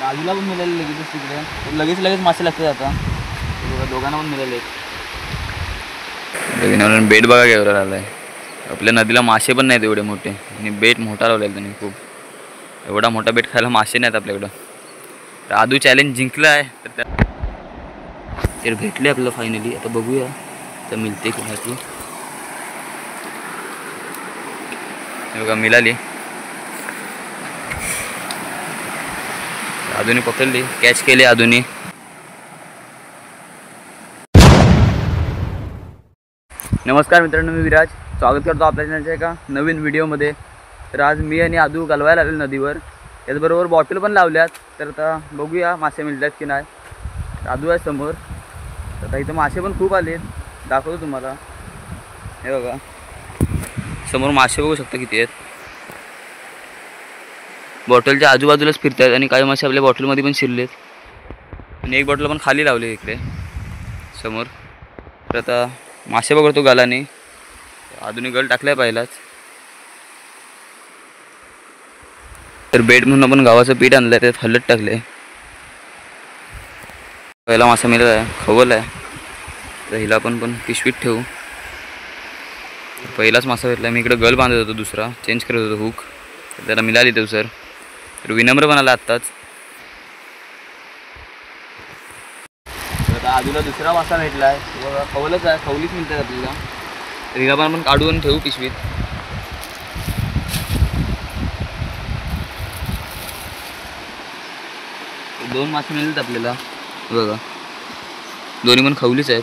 राजूला पण मिळाले लगेच तिकडे, लगेच मासे लागतात आता. दोघांना पण मिळाले. विनोदन बेट बघा केवढा आलाय. आपल्या नदीला मासे पण नाहीत एवढे मोठे आणि बेट मोठा लावलेला त्यांनी खूप. एवढा मोठा बेट खायला मासे नाहीत आपल्याकडं. तर आदू चॅलेंज जिंकला आहे तर भेटले आपल्याला फायनली. आता बघूया तर मिळते की नाही. बघा मिळाली. आधुनी पकडली, कॅच केली आधुनी. नमस्कार मित्रांनो, मी विराज स्वागत करतो आपल्या चॅनलच्या एका नवीन व्हिडिओमध्ये. तर आज मी आणि आदू घालवायला आलेलो नदीवर. त्याचबरोबर बॉटल पण लावल्यात. तर आता बघूया मासे मिळतात की नाही. आदू आहे समोर. आता इथं मासे पण खूप आले, दाखवतो तुम्हाला. हे बघा समोर मासे बघू शकता किती आहेत. बॉटलच्या आजूबाजूलाच फिरतात आणि काही मासे आपल्या बॉटलमध्ये पण शिरलेत आणि एक बॉटल पण खाली लावले इकडे समोर. तर आता मासे बघतो गालाने. आधुनिक गल टाकलाय पहिलाच. तर बेट म्हणून आपण गावाचं पीठ आणलंय, त्यात हलत टाकले. पहिला मासा मिळाला आहे, खवल आहे. तर हिला पण पिशवीत ठेवू. पहिलाच मासा भेटला. मी इकडे गल बांधत होतो, दुसरा चेंज करत होतो हुक. तर त्याला मिळाली तो सर. तर विनम्र पण आला आत्ताच. आता आजूला दुसरा मासा भेटला आहे. खवलच आहे, खवलीच मिळतात आपल्याला. तर हिला पण आपण काढून ठेवू पिशवीत. दोन मासे मिळतात आपल्याला बघा, दोन्ही पण खवलीच आहेत.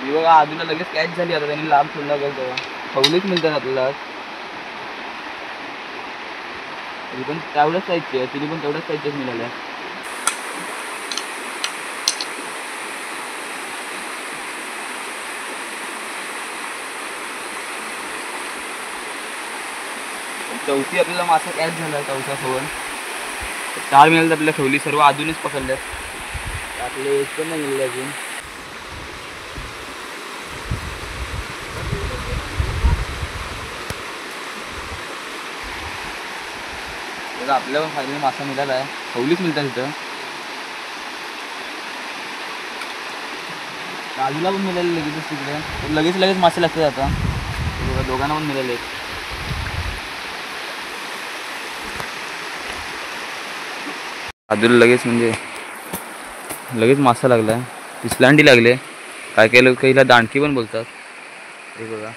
बघा आजूला लगेच कॅच झाली. आता त्यांनी लांब सोडला गल तेव्हा खवलीच मिळतात आपल्याला. तरी पण तेवढ्याच साईजची आहे, तिने पण तेवढ्याच साईजच्याच मिळाल्या. चौथी आपल्याला मासा कॅच झाला. चौथा खवल. 4 मिळाले आपल्याला खवली. सर्व आधुनीच पकडल्यात. आपले एक पण नाही मिळले अजून. आपल्याला पण फायनली मासा मिळाला आहे. खवलीच मिळतात तिथं. राजूला पण मिळाले लगेच तिकडे, लगेच मासे लागतात आता. दोघांना पण मिळाले. आदूला लगेच मासा लागला. पिसलांडी लागले. काय लोक हिला दांडकी पण बोलतात. हे बघा.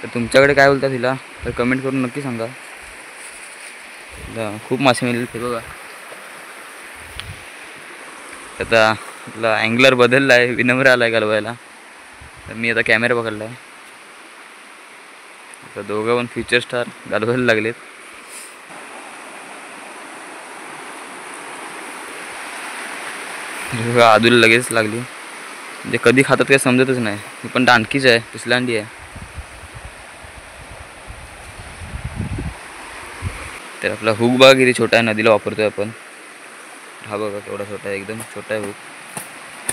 तर तुमच्याकडे काय बोलतात हिला तर कमेंट करून नक्की सांगा. खूप मासे मिळाले ते बघा. आता आपला अँगलर बदलला आहे, विनम्र आला आहे घालवायला. तर मी आता कॅमेरा पकडला आहे. आता दोघं पण फ्युचर स्टार घालवायला लागलेत. आदूला लगेच लागली. म्हणजे कधी खातात काही समजतच नाही. ही पण दांडकीच आहे, पिसलांडी आहे. तर आपला हुक बघा किती छोटा आहे, नदीला वापरतोय आपण. हा बघा केवढा छोटा आहे, एकदम छोटा आहे हुक.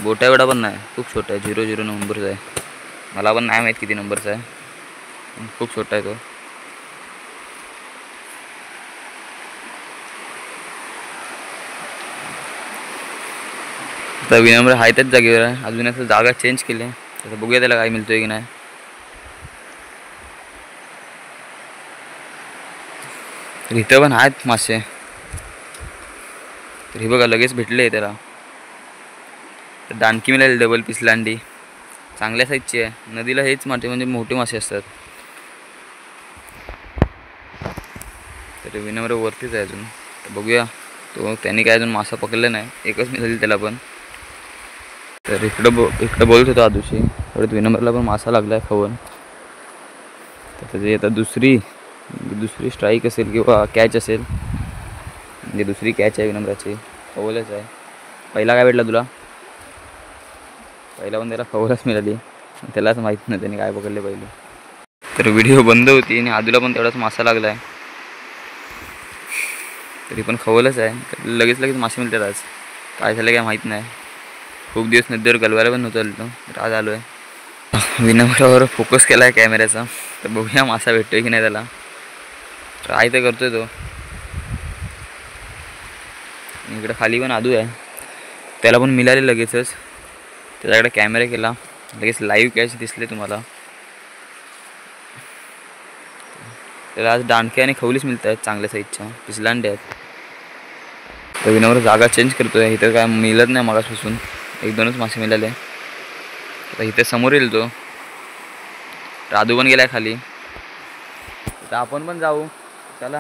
बोटा एवढा पण नाही, खूप छोटा आहे. 00 नंबरचा आहे. मला पण नाही माहीत किती नंबरचा आहे, खूप छोटा आहे तो. आता विनम्र आहे त्याच जागेवर आहे. अजून असं जागा चेंज केली आहे. आता बघूया त्याला काय मिळतोय की नाही. तर इथं पण आहेत मासे. तर हे बघा लगेच भेटले त्याला. तर दांडकी मिळाली डबल पिसलांडी, चांगल्या साईजची आहे. नदीला हेच मासे म्हणजे मोठे मासे असतात. तर विनम्र वरतीच आहे अजून. तर बघूया तो त्यांनी काय अजून मासा पकडला नाही. एकच मिळाली त्याला पण. तर इकडं बोलत होतो आदूशी. परत विनम्रला पण मासा लागला आहे खवल. तर त्याची आता दुसरी स्ट्राईक असेल किंवा कॅच असेल. म्हणजे दुसरी कॅच आहे विनम्राची. खवलच आहे. पहिला काय भेटला तुला? पहिला पण त्याला खवलच मिळाली. त्यालाच माहीत नाही त्याने काय पकडले पहिले. तर व्हिडिओ बंद होती आणि आदूला पण तेवढाच मासा लागला आहे. तरी पण खवलच आहे. तर लगेच मासे मिळतात आज. काय झालं काय माहीत नाही. खूप दिवस नदीवर गलवायला पण नव्हतं आलो. तर आज आलो आहे. विनम्रावर फोकस केला आहे कॅमेऱ्याचा, तर बघूया मासा भेटतोय की नाही त्याला. ट्राय तर करतोय तो. इकडे खाली पण आदू आहे, त्याला पण मिळाले लगेचच. त्याच्याकडे कॅमेरा केला, लगेच लाईव्ह कॅच दिसले तुम्हाला. त्याला आज दांडके आणि खवलीच मिळत आहेत चांगल्या साईजच्या, पिसलांडे आहेत. तर विनम्र जागा चेंज करतोय. इथं काय मिळत नाही मागासपासून, 1-2च मासे मिळाले. आता इथे समोर येईल तो. राधू पण गेलाय खाली, तर आपण पण जाऊ. चला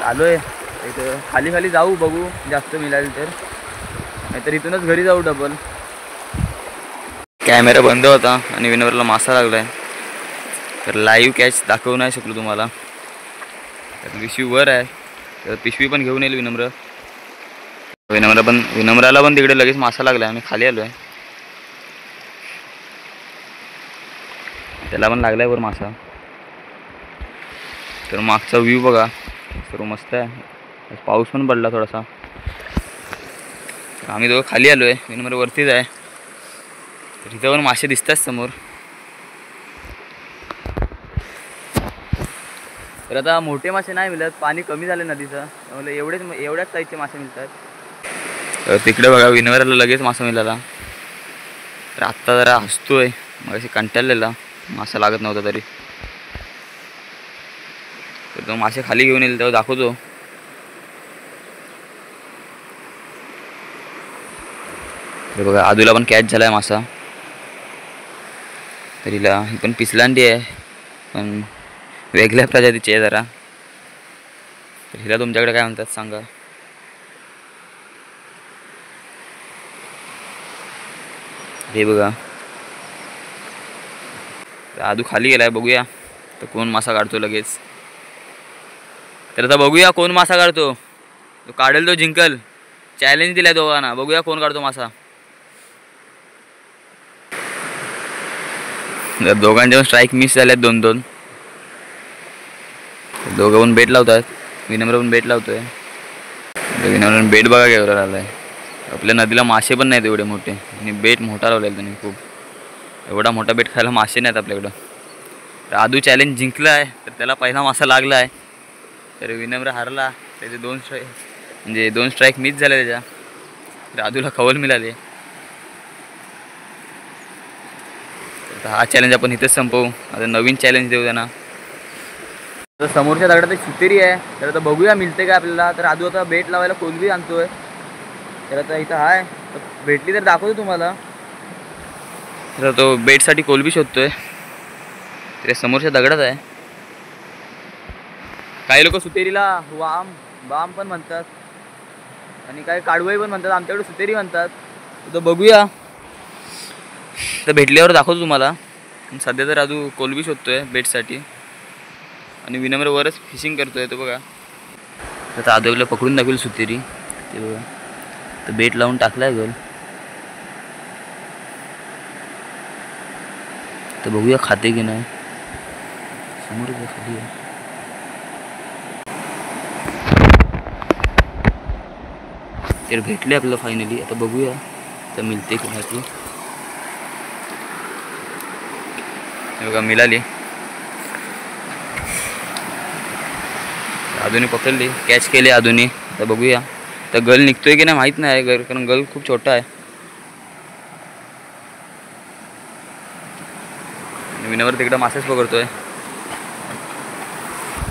आलोय इथं, खाली खाली जाऊ, बघू जास्त मिळाली तर, नाहीतर इथूनच घरी जाऊ डबल. कॅमेरा बंद होता आणि विनम्रला मासा लागलाय, तर लाईव्ह कॅच दाखवू नाही शकलो तुम्हाला. तर पिशवी वर आहे, तर पिशवी पण घेऊन येईल विनम्र. विनम्राला पण तिकडे लगेच मासा लागलाय. आम्ही खाली आलो आहे, त्याला पण लागलाय वर मासा. तर मागचा व्ह्यू बघा, सर्व मस्त आहे. पाऊस पण पडला थोडासा. तर आम्ही दोघं खाली आलो आहे, विनम्र वरतीच आहे. तर तिथं पण मासे दिसतात समोर. तर आता मोठे मासे नाही मिळत, पाणी कमी झालं नदीचं, त्यामुळे एवढ्याच साईजचे मासे मिळतात. तर तिकडे बघा विनम्राला लगेच मासा मिळाला. तर आत्ता जरा हसतोय, मग अशी कंटाळलेला, मासा लागत नव्हता तरी. तर तो मासे खाली घेऊन येईल तेव्हा दाखवतो. तर बघा आदूला पण कॅच झालाय मासा. तर हिला ही पण पिसलांडी आहे, पण वेगळ्या प्रजातीची आहे जरा. तर हिला तुमच्याकडे काय म्हणतात सांगा. हे बघा आदू खाली गेलाय, बघूया तर कोण मासा काढतो लगेच. तर आता बघूया कोण मासा काढतो. तो काढेल तो जिंकल. चॅलेंज दिलाय दोघांना, बघूया कोण काढतो मासा. दोघांच्या स्ट्राईक मिस झाल्यात 2-2. दोघं पण बेट लावतात. विनम्र पण बेट लावतोय. विनम्र बेट बघा केवढा आलाय. आपल्या नदीला मासे पण नाहीत एवढे मोठे, आणि बेट मोठा लावलेला त्यांनी खूप. एवढा मोठा बेट खायला मासे नाहीत आपल्याकडं. तर आदू चॅलेंज जिंकला आहे, तर त्याला पहिला मासा लागला आहे. तर विनम्र हारला, त्याचे 2 स्ट्राईक मिस झाले त्याच्या. तर आदूला खवल मिळाले. तर हा चॅलेंज आपण इथेच संपवू. आता नवीन चॅलेंज देऊ त्यांना. तर समोरच्या दगडात एक सुतेरी आहे, तर आता बघूया मिळते का आपल्याला. तर आदू आता बेट लावायला कोलबी आणतोय. तर आता इथं आहे, तर भेटली तर दाखवतो तुम्हाला. तर तो बेटसाठी कोलबी शोधतोय. तर समोरच्या दगडात आहे. काही लोक सुतेरीला बाम पण म्हणतात, आणि काही काढवाई पण म्हणतात. आमच्याकडे सुतेरी म्हणतात. तर बघूया, तर भेटल्यावर दाखवतो तुम्हाला. सध्या तर आदू कोलबी शोधतोय बेटसाठी, आणि विनम्र वरच फिशिंग करतोय तो बघा. तर आदूला पकडून दाखवेल सुतेरी, ते बघा. तर बेट लावून टाकलाय गल. तर बघूया खाते की नाही. समोर खाली आहे. तर भेटले आपल्याला फायनली. आता बघूया तर मिळते की नाही. बघा मिळाली. आधुनी पकडली, कॅच केली आधुनी. तर बघूया तर गल निघतोय की नाही माहीत नाही, कारण गल खूप छोटा आहे. विनम्र तिकडे मासेच पकडतोय.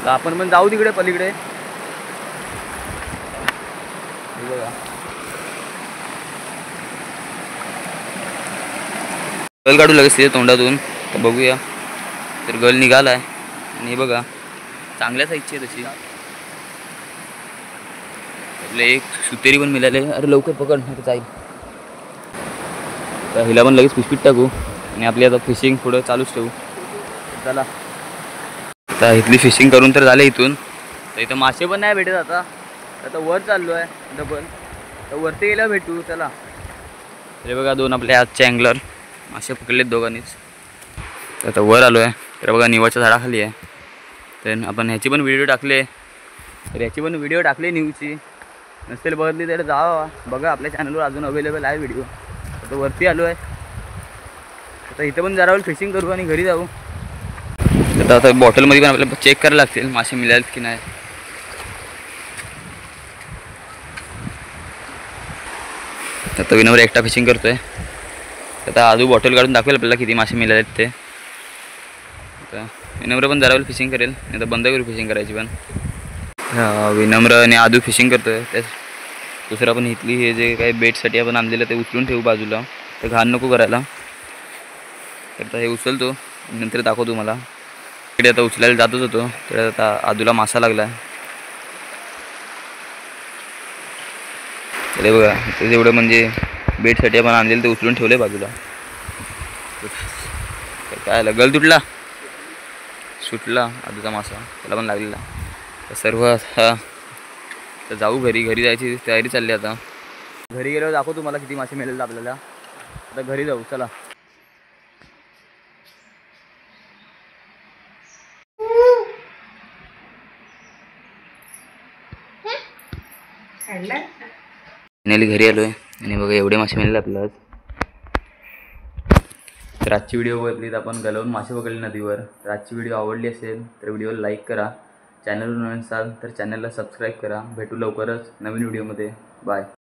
तर आपण पण जाऊ तिकडे पलीकडे. बघा गल काढू लगेच तिथे तोंडातून. तर बघूया, तर गल निघालाय. आणि बघा चांगल्या साईजची आहे तशी. आपले एक सुतेरी पण मिळाले. अरे लवकर पकड नाही तर जाईल. तर हिला पण लगेच पिशवीत टाकू, आणि आपली आता फिशिंग पुढं चालूच ठेवू. चला आता इथली फिशिंग करून तर झाले इथून. तर इथं मासे पण नाही भेटत आता वर चाललो आहे डबल. तर वरती गेल्यावर भेटू. चला. अरे बघा 2 आपल्या आजचे अँगलर मासे पकडलेत दोघांनीच. तर आता वर आलो आहे. तर बघा निवाच्या झाडाखाली आहे. तर आपण ह्याची पण व्हिडिओ टाकले. तर याची पण व्हिडिओ टाकली न्यूजची. नसेल बघितली तर जावा बघा, आपल्या चॅनलवर अजून अवेलेबल आहे व्हिडिओ. आता वरती आलो आहे. आता इथं पण जरा वेळ फिशिंग करू आणि घरी जाऊ. आता बॉटलमध्ये पण आपल्याला चेक करायला लागतील मासे मिळालेत की नाही. आता विनोवर एकटा फिशिंग करतोय. आता आजू बॉटल काढून दाखवेल आपल्याला किती मासे मिळालेत ते. आता विनम्र पण जरा वेळ फिशिंग करेल, नाही तर बंद करू फिशिंग करायची. पण विनम्र आणि आदू फिशिंग करतोय. त्याच दुसरा पण इथली हे जे काही बेटसाठी आपण आणलेलं ते उचलून ठेवू बाजूला, तर घाण नको करायला. तर आता हे उचलतो नंतर दाखवतो मला. इकडे आता उचलायला जातच होतो, तर आता आदूला मासा लागला. अरे बघा ते जेवढं म्हणजे बेटसाठी आपण आणलेलं ते उचलून ठेवले बाजूला. काय आलं, गल तुटला, सुटला आदूचा मासा, त्याला पण लागलेला. तर सर्व आता तर जाऊ घरी जायची तयारी चालली. आता घरी गेल्यावर दाखवतो तुम्हाला किती मासे मिळाले आपल्याला. आता घरी जाऊ चला. फायनली घरी आलोय आणि बघा एवढे मासे मिळाले आपल्याला. तर आजची व्हिडिओ बघितली तर आपण गलवून मासे पकडले नदीवर. तर आजची व्हिडिओ आवडली असेल तर व्हिडिओला लाईक करा. चॅनलवर नवीन असाल तर चॅनलला सबस्क्राईब करा. भेटू लवकरच नवीन व्हिडिओमध्ये. बाय.